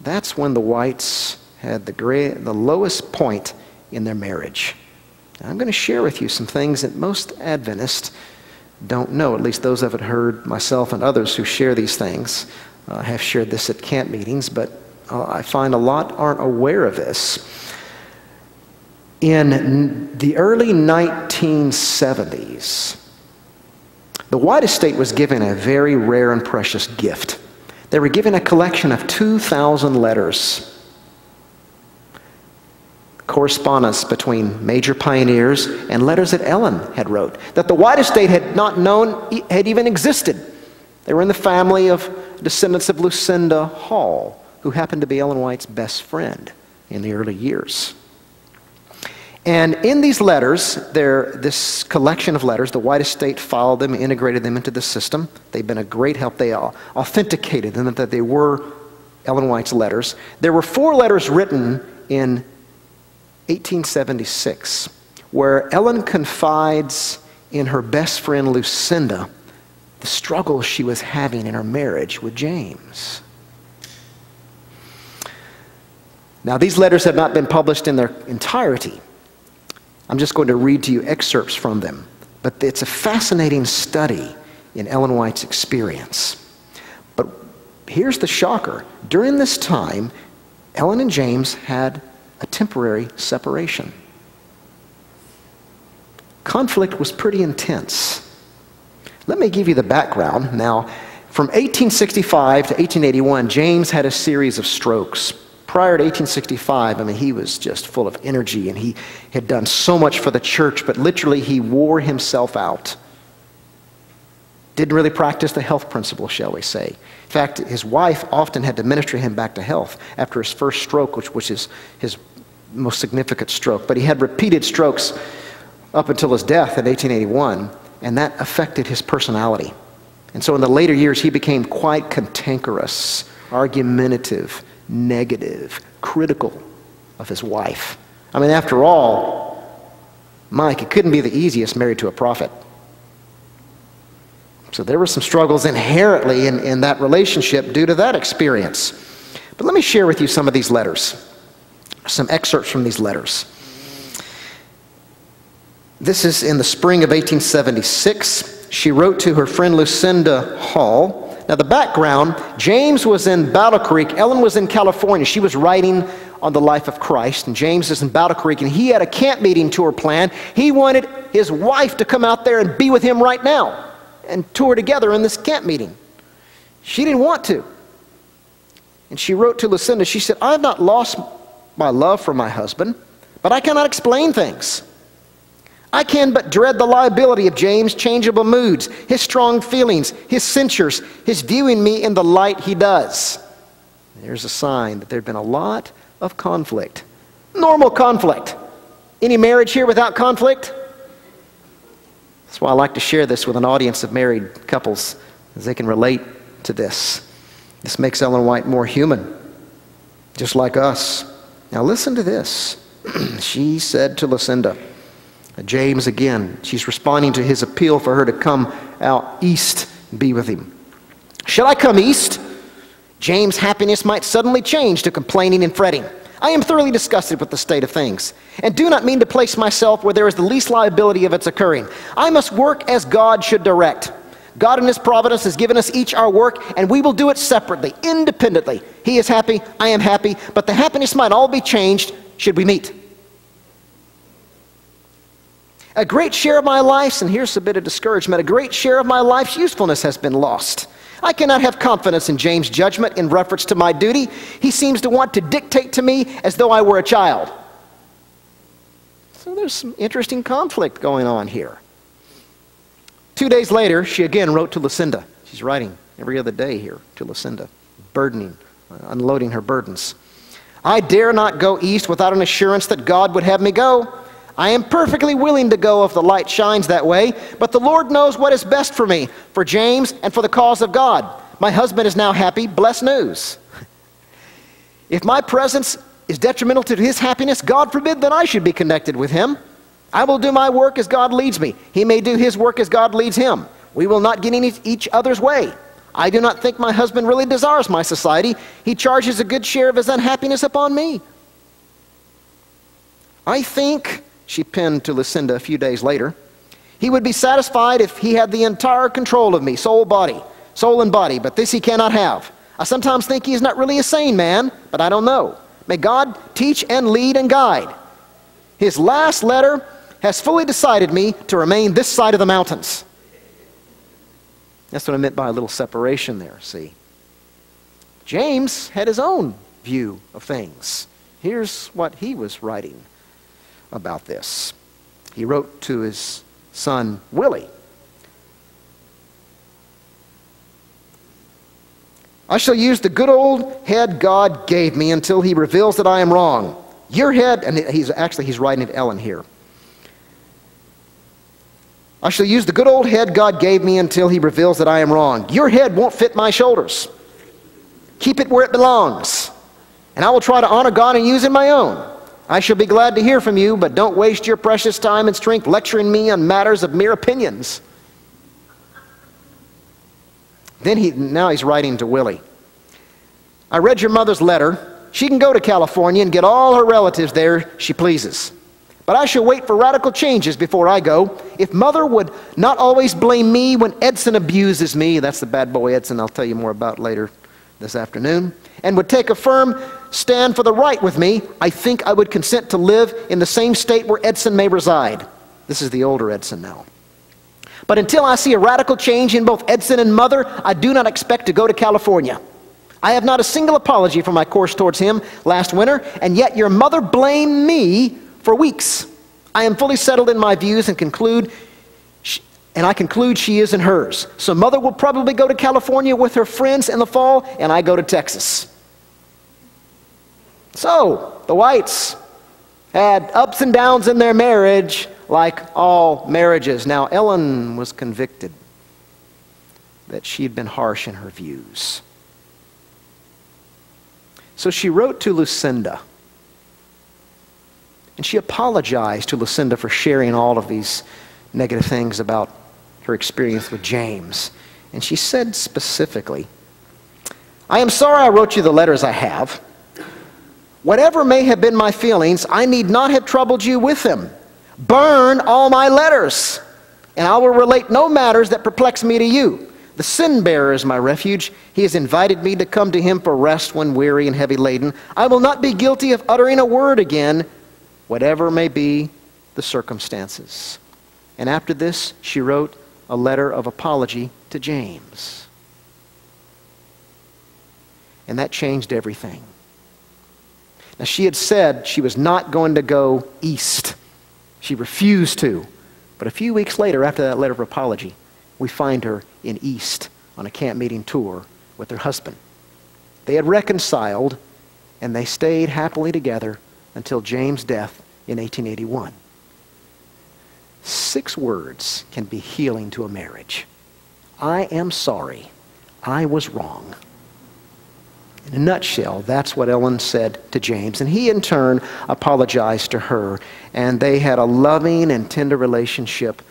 that's when the Whites had the lowest point in their marriage. Now, I'm going to share with you some things that most Adventists don't know, at least those that have heard myself and others who share these things have shared this at camp meetings, but I find a lot aren't aware of this. In the early 1970s, the White estate was given a very rare and precious gift. They were given a collection of 2,000 letters, correspondence between major pioneers and letters that Ellen had wrote, that the White estate had not known had even existed. They were in the family of descendants of Lucinda Hall, who happened to be Ellen White's best friend in the early years. And in these letters, this collection of letters, the White estate filed them, integrated them into the system. They've been a great help. They authenticated them, that they were Ellen White's letters. There were 4 letters written in 1876, where Ellen confides in her best friend Lucinda the struggle she was having in her marriage with James. Now, these letters have not been published in their entirety. I'm just going to read to you excerpts from them, but it's a fascinating study in Ellen White's experience. But here's the shocker. During this time, Ellen and James had a temporary separation. Conflict was pretty intense. Let me give you the background. Now, from 1865 to 1881, James had a series of strokes. Prior to 1865, he was just full of energy, and he had done so much for the church, but literally he wore himself out. Didn't really practice the health principle, shall we say. In fact, his wife often had to minister him back to health after his first stroke, which was his most significant stroke. But he had repeated strokes up until his death in 1881, and that affected his personality. And so in the later years, he became quite cantankerous, argumentative, negative, critical of his wife. After all, Mike, it couldn't be the easiest married to a prophet. So there were some struggles inherently in that relationship due to that experience. But let me share with you some of these letters, some excerpts from these letters. This is in the spring of 1876. She wrote to her friend Lucinda Hall. Now, the background, James was in Battle Creek. Ellen was in California. She was writing on the life of Christ, and James is in Battle Creek, and he had a camp meeting tour planned. He wanted his wife to come out there and be with him right now and tour together in this camp meeting. She didn't want to. And she wrote to Lucinda, she said, "I have not lost my love for my husband, but I cannot explain things. I can but dread the liability of James' changeable moods, his strong feelings, his censures, his viewing me in the light he does." There's a sign that there'd been a lot of conflict. Normal conflict. Any marriage here without conflict? That's why I like to share this with an audience of married couples, as they can relate to this. This makes Ellen White more human, just like us. Now listen to this. She said to Lucinda, James again, she's responding to his appeal for her to come out east and be with him. "Shall I come east? James' happiness might suddenly change to complaining and fretting. I am thoroughly disgusted with the state of things, and do not mean to place myself where there is the least liability of its occurring. I must work as God should direct. God in His providence has given us each our work, and we will do it separately, independently. He is happy, I am happy, but the happiness might all be changed should we meet. A great share of my life's, and here's a bit of discouragement, a great share of my life's usefulness has been lost. I cannot have confidence in James' judgment in reference to my duty. He seems to want to dictate to me as though I were a child. So there's some interesting conflict going on here. 2 days later, she again wrote to Lucinda. She's writing every other day here to Lucinda, unloading her burdens. I dare not go east without an assurance that God would have me go. I am perfectly willing to go if the light shines that way, but the Lord knows what is best for me, for James, and for the cause of God. My husband is now happy. Blessed news. If my presence is detrimental to his happiness, God forbid that I should be connected with him. I will do my work as God leads me. He may do his work as God leads him. We will not get in each other's way. I do not think my husband really desires my society. He charges a good share of his unhappiness upon me. I think, she penned to Lucinda a few days later, he would be satisfied if he had the entire control of me, soul and body, but this he cannot have. I sometimes think he is not really a sane man, but I don't know. May God teach and lead and guide. His last letter has fully decided me to remain this side of the mountains. That's what I meant by a little separation there, see. James had his own view of things. Here's what he was writing about this. He wrote to his son Willie. I shall use the good old head God gave me until he reveals that I am wrong. Your head, and he's writing to Ellen here. I shall use the good old head God gave me until he reveals that I am wrong. Your head won't fit my shoulders. Keep it where it belongs. And I will try to honor God and use it my own. I shall be glad to hear from you, but don't waste your precious time and strength lecturing me on matters of mere opinions. Now he's writing to Willie. I read your mother's letter. She can go to California and get all her relatives there she pleases. But I shall wait for radical changes before I go. If Mother would not always blame me when Edson abuses me, that's the bad boy Edson I'll tell you more about later this afternoon, and would take a firm stand for the right with me, I think I would consent to live in the same state where Edson may reside. This is the older Edson now. But until I see a radical change in both Edson and Mother, I do not expect to go to California. I have not a single apology for my course towards him last winter, and yet your mother blamed me for weeks. I am fully settled in my views and I conclude she is in hers. So Mother will probably go to California with her friends in the fall, and I go to Texas. So, the Whites had ups and downs in their marriage, like all marriages. Now, Ellen was convicted that she had been harsh in her views. So she wrote to Lucinda. And she apologized to Lucinda for sharing all of these negative things about her experience with James. And she said specifically, I am sorry I wrote you the letters I have. Whatever may have been my feelings, I need not have troubled you with them. Burn all my letters, and I will relate no matters that perplex me to you. The sin-bearer is my refuge. He has invited me to come to him for rest when weary and heavy laden. I will not be guilty of uttering a word again, whatever may be the circumstances. And after this, she wrote a letter of apology to James. And that changed everything. Now, she had said she was not going to go east. She refused to. But a few weeks later, after that letter of apology, we find her in East on a camp meeting tour with her husband. They had reconciled, and they stayed happily together until James' death in 1881. 6 words can be healing to a marriage. I am sorry. I was wrong. In a nutshell, that's what Ellen said to James, and he in turn apologized to her, and they had a loving and tender relationship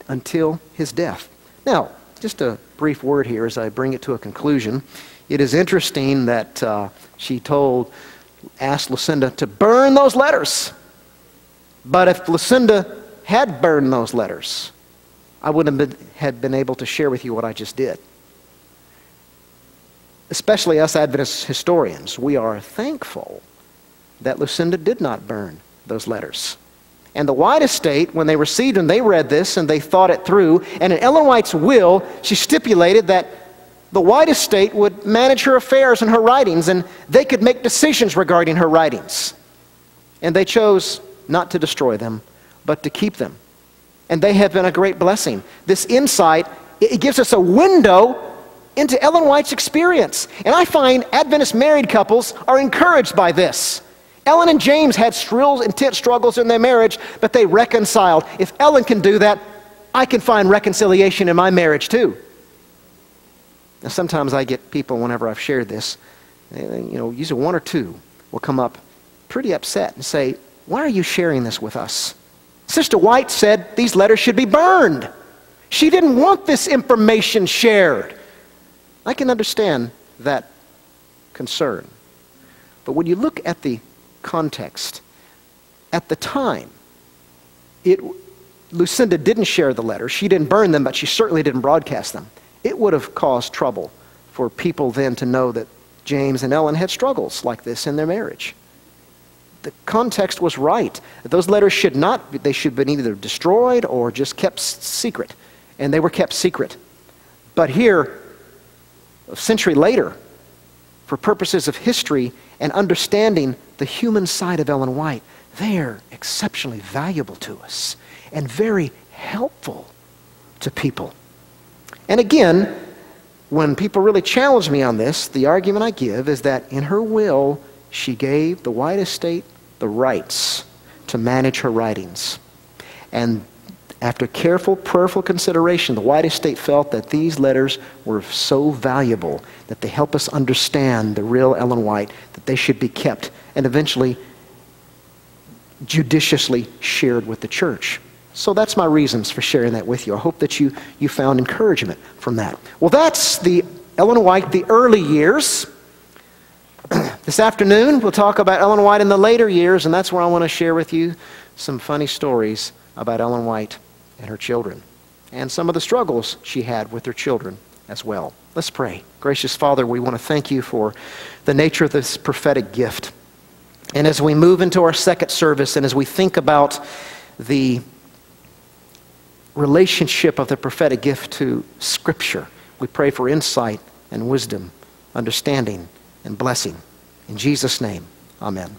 until his death. Now, just a brief word here as I bring it to a conclusion. It is interesting that she told asked Lucinda to burn those letters. But if Lucinda had burned those letters, I wouldn't have been able to share with you what I just did. Especially us Adventist historians, we are thankful that Lucinda did not burn those letters. And the White estate, when they received them, they read this and they thought it through. And in Ellen White's will, she stipulated that the White estate would manage her affairs and her writings, and they could make decisions regarding her writings. And they chose not to destroy them, but to keep them. And they have been a great blessing. This insight, it gives us a window into Ellen White's experience. And I find Adventist married couples are encouraged by this. Ellen and James had intense struggles in their marriage, but they reconciled. If Ellen can do that, I can find reconciliation in my marriage too. Now sometimes I get people, whenever I've shared this, usually one or two will come up pretty upset and say, "Why are you sharing this with us? Sister White said these letters should be burned. She didn't want this information shared." I can understand that concern. But when you look at the context, at the time, Lucinda didn't share the letters. She didn't burn them, but she certainly didn't broadcast them. It would have caused trouble for people then to know that James and Ellen had struggles like this in their marriage. The context was right. Those letters should have been either destroyed or just kept secret. And they were kept secret. But here, a century later, for purposes of history and understanding the human side of Ellen White, they're exceptionally valuable to us and very helpful to people. And again, when people really challenge me on this, the argument I give is that in her will, she gave the White estate the rights to manage her writings. And after careful, prayerful consideration, the White estate felt that these letters were so valuable that they help us understand the real Ellen White, that they should be kept and eventually judiciously shared with the church. So that's my reasons for sharing that with you. I hope that you found encouragement from that. Well, that's the Ellen White, the early years. This afternoon, we'll talk about Ellen White in the later years, and that's where I want to share with you some funny stories about Ellen White and her children, and some of the struggles she had with her children as well. Let's pray. Gracious Father, we want to thank you for the nature of this prophetic gift. And as we move into our second service, and as we think about the relationship of the prophetic gift to Scripture, we pray for insight and wisdom, understanding and blessing. In Jesus' name, amen.